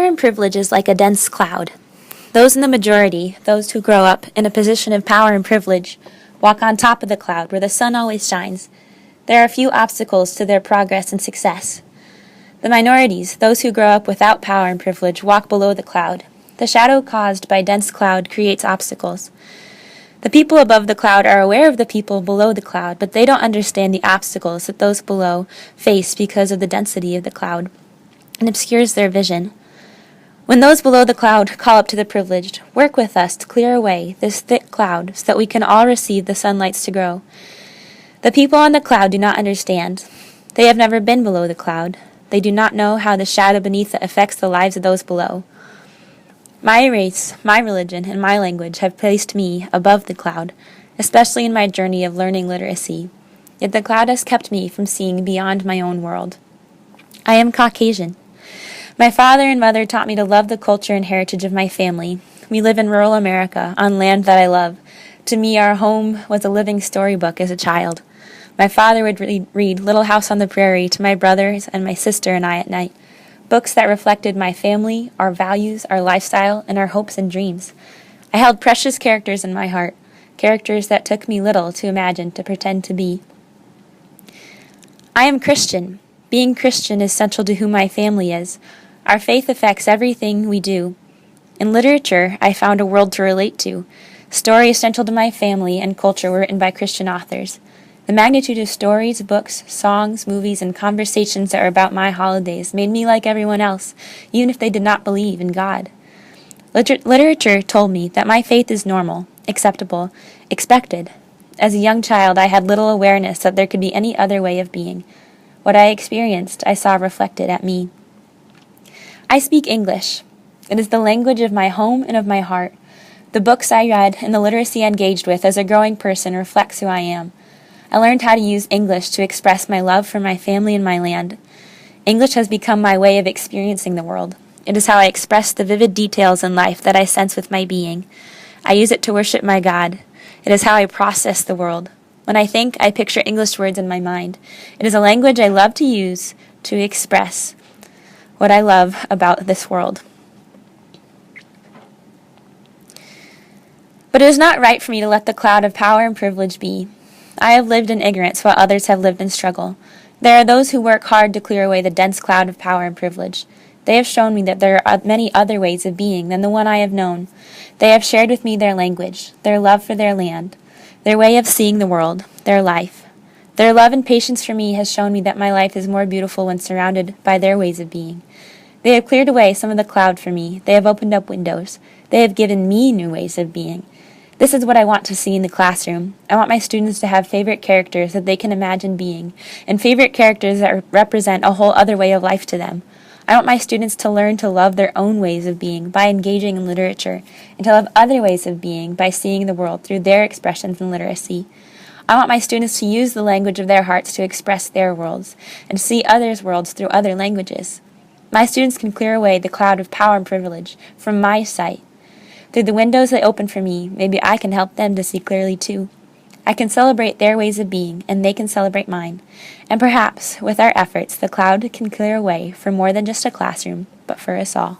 Power and privilege is like a dense cloud. Those in the majority, those who grow up in a position of power and privilege, walk on top of the cloud where the sun always shines. There are few obstacles to their progress and success. The minorities, those who grow up without power and privilege, walk below the cloud. The shadow caused by dense cloud creates obstacles. The people above the cloud are aware of the people below the cloud, but they don't understand the obstacles that those below face because of the density of the cloud. It obscures their vision. When those below the cloud call up to the privileged, work with us to clear away this thick cloud so that we can all receive the sunlights to grow. The people on the cloud do not understand. They have never been below the cloud. They do not know how the shadow beneath it affects the lives of those below. My race, my religion, and my language have placed me above the cloud, especially in my journey of learning literacy. Yet the cloud has kept me from seeing beyond my own world. I am Caucasian. My father and mother taught me to love the culture and heritage of my family. We live in rural America, on land that I love. To me, our home was a living storybook as a child. My father would read Little House on the Prairie to my brothers and my sister and I at night, books that reflected my family, our values, our lifestyle, and our hopes and dreams. I held precious characters in my heart, characters that took me little to imagine, to pretend to be. I am Christian. Being Christian is central to who my family is. Our faith affects everything we do. In literature, I found a world to relate to. Stories central to my family and culture were written by Christian authors. The magnitude of stories, books, songs, movies, and conversations that are about my holidays made me like everyone else, even if they did not believe in God. Literature told me that my faith is normal, acceptable, expected. As a young child, I had little awareness that there could be any other way of being. What I experienced, I saw reflected at me. I speak English. It is the language of my home and of my heart. The books I read and the literacy I engaged with as a growing person reflects who I am. I learned how to use English to express my love for my family and my land. English has become my way of experiencing the world. It is how I express the vivid details in life that I sense with my being. I use it to worship my God. It is how I process the world. When I think, I picture English words in my mind. It is a language I love to use to express what I love about this world. But it is not right for me to let the cloud of power and privilege be. I have lived in ignorance while others have lived in struggle. There are those who work hard to clear away the dense cloud of power and privilege. They have shown me that there are many other ways of being than the one I have known. They have shared with me their language, their love for their land, their way of seeing the world, their life. Their love and patience for me has shown me that my life is more beautiful when surrounded by their ways of being. They have cleared away some of the cloud for me. They have opened up windows. They have given me new ways of being. This is what I want to see in the classroom. I want my students to have favorite characters that they can imagine being, and favorite characters that represent a whole other way of life to them. I want my students to learn to love their own ways of being by engaging in literature, and to love other ways of being by seeing the world through their expressions in literacy. I want my students to use the language of their hearts to express their worlds, and to see others' worlds through other languages. My students can clear away the cloud of power and privilege from my sight. Through the windows they open for me, maybe I can help them to see clearly too. I can celebrate their ways of being, and they can celebrate mine. And perhaps, with our efforts, the cloud can clear away for more than just a classroom, but for us all.